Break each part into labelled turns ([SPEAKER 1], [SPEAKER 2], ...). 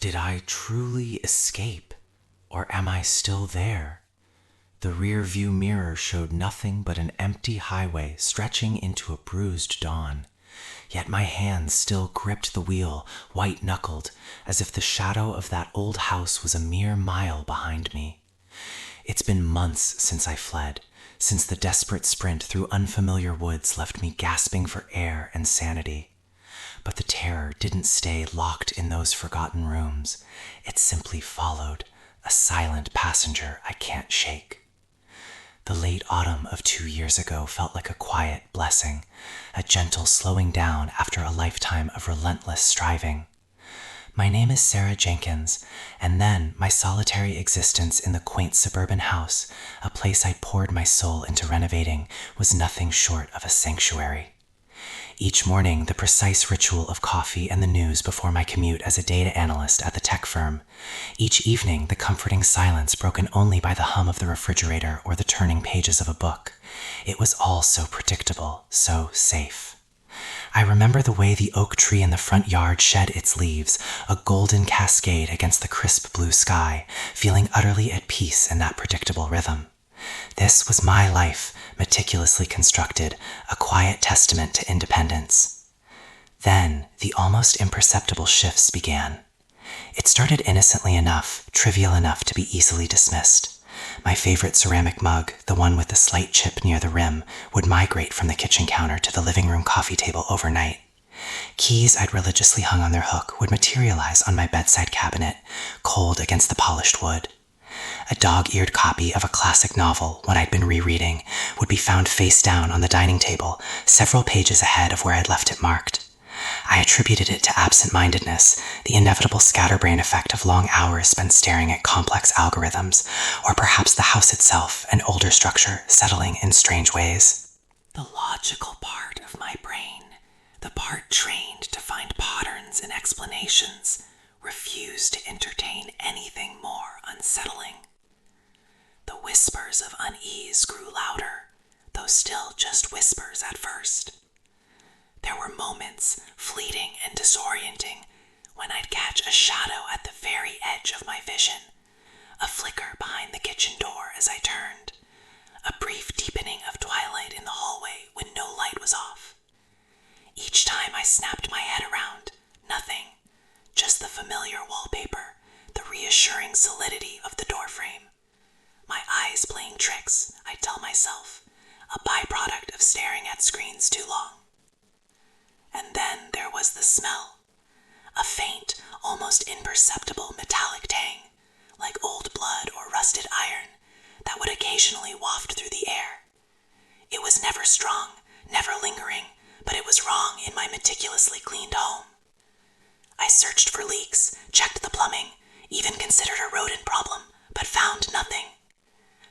[SPEAKER 1] Did I truly escape, or am I still there? The rear view mirror showed nothing but an empty highway stretching into a bruised dawn. Yet my hands still gripped the wheel, white-knuckled, as if the shadow of that old house was a mere mile behind me. It's been months since I fled, since the desperate sprint through unfamiliar woods left me gasping for air and sanity. But the terror didn't stay locked in those forgotten rooms. It simply followed, a silent passenger I can't shake. The late autumn of 2 years ago felt like a quiet blessing, a gentle slowing down after a lifetime of relentless striving. My name is Sarah Jenkins, and then my solitary existence in the quaint suburban house, a place I'd poured my soul into renovating, was nothing short of a sanctuary. Each morning, the precise ritual of coffee and the news before my commute as a data analyst at the tech firm. Each evening, the comforting silence broken only by the hum of the refrigerator or the turning pages of a book. It was all so predictable, so safe. I remember the way the oak tree in the front yard shed its leaves, a golden cascade against the crisp blue sky, feeling utterly at peace in that predictable rhythm. This was my life, meticulously constructed, a quiet testament to independence. Then, the almost imperceptible shifts began. It started innocently enough, trivial enough to be easily dismissed. My favorite ceramic mug, the one with the slight chip near the rim, would migrate from the kitchen counter to the living room coffee table overnight. Keys I'd religiously hung on their hook would materialize on my bedside cabinet, cold against the polished wood. A dog-eared copy of a classic novel, one I'd been rereading, would be found face down on the dining table, several pages ahead of where I'd left it marked. I attributed it to absent-mindedness, the inevitable scatterbrain effect of long hours spent staring at complex algorithms, or perhaps the house itself, an older structure, settling in strange ways. The logical part of my brain, the part trained to find patterns and explanations, refused to entertain anything more unsettling. The whispers of unease grew louder, though still just whispers at first. There were moments, fleeting and disorienting, when I'd catch a shadow at the very edge of my vision, a flicker behind the kitchen door as I turned, a brief deepening of twilight in the hallway when no light was off. Each time I snapped my head around, nothing. Just the familiar wallpaper, the reassuring solidity of the doorframe. My eyes playing tricks, I tell myself, a byproduct of staring at screens too long. And then there was the smell. A faint, almost imperceptible metallic tang, like old blood or rusted iron, that would occasionally waft through the air. It was never strong, never lingering, but it was wrong in my meticulously cleaned home. I searched for leaks, checked the plumbing, even considered a rodent problem, but found nothing.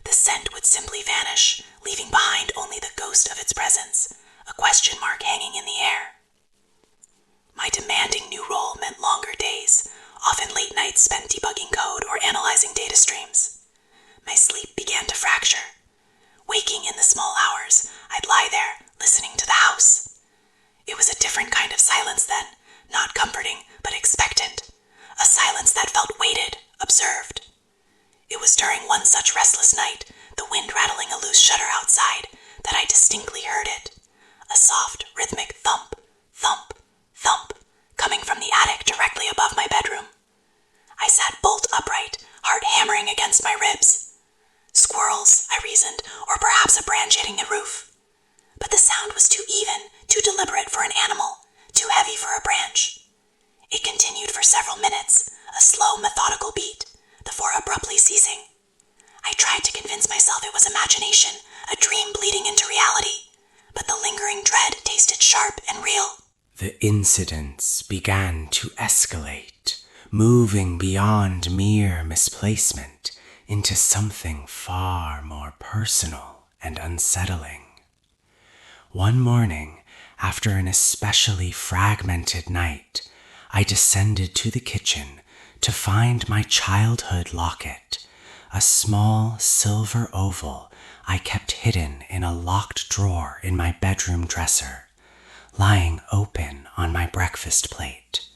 [SPEAKER 1] The scent would simply vanish, leaving behind only the ghost of its presence, a question mark hanging in the air. My demanding new role meant longer days, often late nights spent debugging code or analyzing data streams. My sleep began to fracture. Waking in the small hours, I'd lie there, listening to the house. It was a different kind of silence then, not comforting, but expectant. A silence that felt weighted, observed. It was during one such restless night, the wind rattling a loose shutter outside, that I distinctly heard it. A soft, rhythmic thump, thump, thump, coming from the attic directly above my bedroom. I sat bolt upright, heart hammering against my ribs. Squirrels, I reasoned, or perhaps a branch hitting the roof. But the sound was too even, too deliberate for an animal, too heavy for a branch. It continued for several minutes, a slow, methodical beat, before abruptly ceasing. I tried to convince myself it was imagination, a dream bleeding into reality, but the lingering dread tasted sharp and real.
[SPEAKER 2] The incidents began to escalate, moving beyond mere misplacement into something far more personal and unsettling. One morning, after an especially fragmented night, I descended to the kitchen to find my childhood locket, a small silver oval I kept hidden in a locked drawer in my bedroom dresser, lying open on my breakfast plate.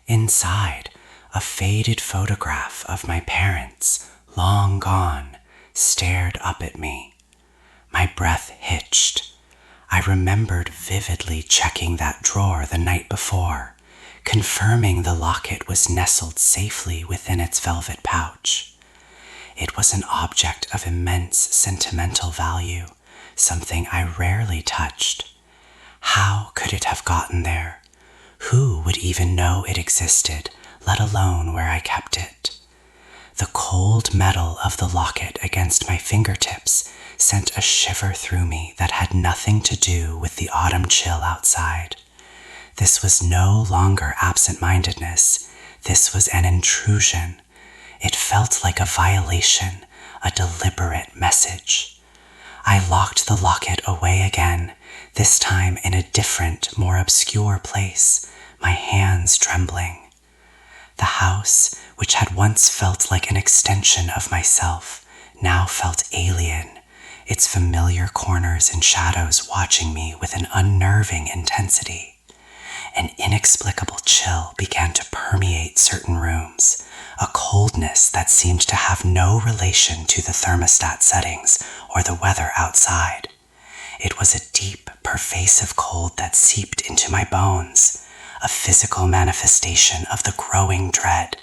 [SPEAKER 2] Inside, A faded photograph of my parents, long gone, stared up at me. My breath hitched. I remembered vividly checking that drawer the night before, confirming the locket was nestled safely within its velvet pouch. It was an object of immense sentimental value, something I rarely touched. How could it have gotten there? Who would even know it existed, let alone where I kept it? The cold metal of the locket against my fingertips sent a shiver through me that had nothing to do with the autumn chill outside. This was no longer absent-mindedness. This was an intrusion. It felt like a violation, a deliberate message. I locked the locket away again, this time in a different, more obscure place, my hands trembling. The house, which had once felt like an extension of myself, now felt alien, its familiar corners and shadows watching me with an unnerving intensity. An inexplicable chill began to permeate certain rooms, a coldness that seemed to have no relation to the thermostat settings or the weather outside. It was a deep, pervasive cold that seeped into my bones, a physical manifestation of the growing dread.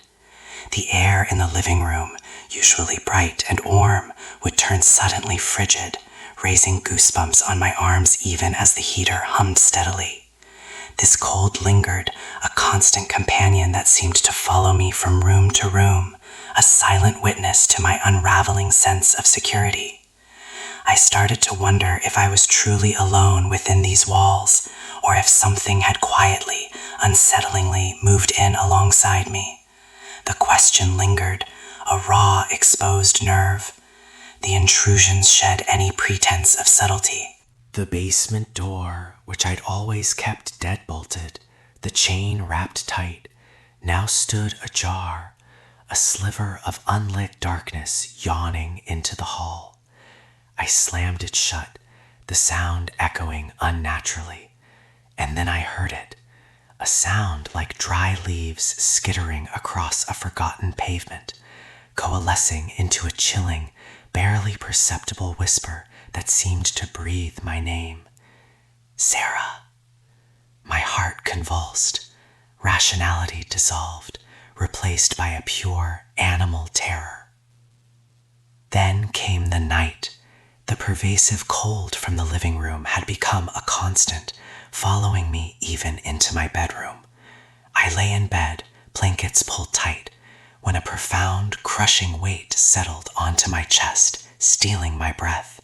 [SPEAKER 2] The air in the living room, usually bright and warm, would turn suddenly frigid, raising goosebumps on my arms even as the heater hummed steadily. This cold lingered, a constant companion that seemed to follow me from room to room, a silent witness to my unraveling sense of security. I started to wonder if I was truly alone within these walls, or if something had quietly, unsettlingly moved in alongside me. The question lingered, a raw, exposed nerve. The intrusions shed any pretense of subtlety.
[SPEAKER 1] The basement door, which I'd always kept deadbolted, the chain wrapped tight, now stood ajar, a sliver of unlit darkness yawning into the hall. I slammed it shut, the sound echoing unnaturally, and then I heard it, a sound like dry leaves skittering across a forgotten pavement, coalescing into a chilling, barely perceptible whisper that seemed to breathe my name. Sarah. My heart convulsed, rationality dissolved, replaced by a pure animal terror. Then came the night. The pervasive cold from the living room had become a constant, following me even into my bedroom. I lay in bed, blankets pulled tight, when a profound, crushing weight settled onto my chest, stealing my breath.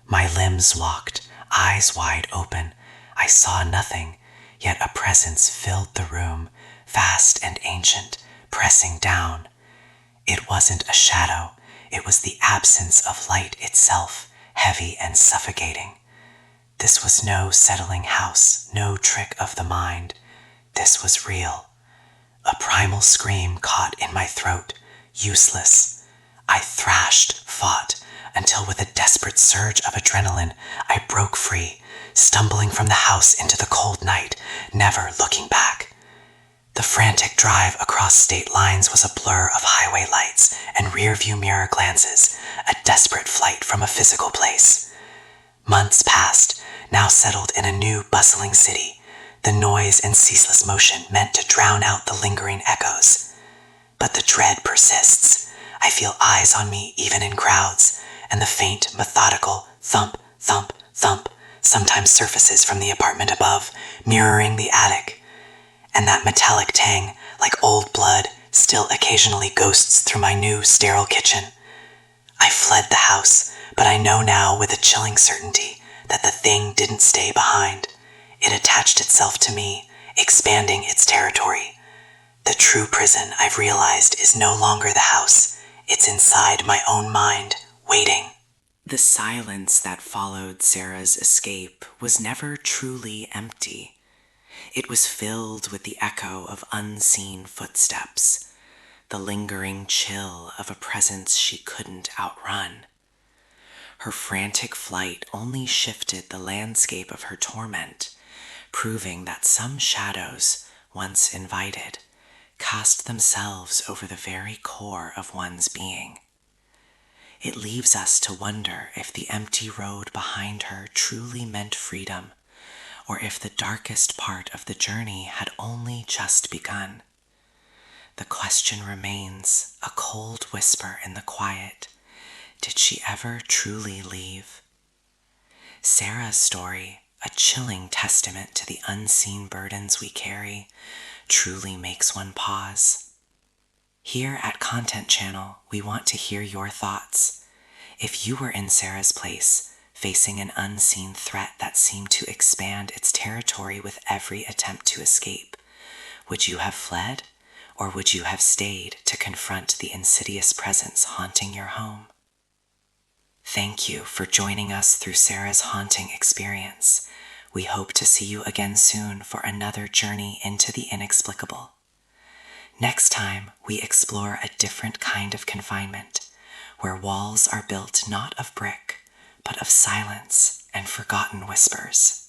[SPEAKER 1] My limbs locked, eyes wide open. I saw nothing, yet a presence filled the room, vast and ancient, pressing down. It wasn't a shadow, it was the absence of light itself, heavy and suffocating. This was no settling house, no trick of the mind. This was real. A primal scream caught in my throat, useless. I thrashed, fought, until with a desperate surge of adrenaline, I broke free, stumbling from the house into the cold night, never looking back. The frantic drive across state lines was a blur of highway lights and rear-view mirror glances, a desperate flight from a physical place. Months passed, now settled in a new bustling city, the noise and ceaseless motion meant to drown out the lingering echoes. But the dread persists. I feel eyes on me even in crowds, and the faint, methodical thump, thump, thump sometimes surfaces from the apartment above, mirroring the attic. And that metallic tang, like old blood, still occasionally ghosts through my new, sterile kitchen. I fled the house, but I know now with a chilling certainty that the thing didn't stay behind. It attached itself to me, expanding its territory. The true prison, I've realized, is no longer the house. It's inside my own mind, waiting. The silence that followed Sarah's escape was never truly empty. It was filled with the echo of unseen footsteps, the lingering chill of a presence she couldn't outrun. Her frantic flight only shifted the landscape of her torment, proving that some shadows, once invited,
[SPEAKER 2] cast themselves over the very core of one's being. It leaves us to wonder if the empty road behind her truly meant freedom, or if the darkest part of the journey had only just begun. The question remains, a cold whisper in the quiet. Did she ever truly leave? Sarah's story, a chilling testament to the unseen burdens we carry, truly makes one pause. Here at Content Channel, we want to hear your thoughts. If you were in Sarah's place, facing an unseen threat that seemed to expand its territory with every attempt to escape, would you have fled, or would you have stayed to confront the insidious presence haunting your home? Thank you for joining us through Sarah's haunting experience. We hope to see you again soon for another journey into the inexplicable. Next time, we explore a different kind of confinement, where walls are built not of brick, but of silence and forgotten whispers.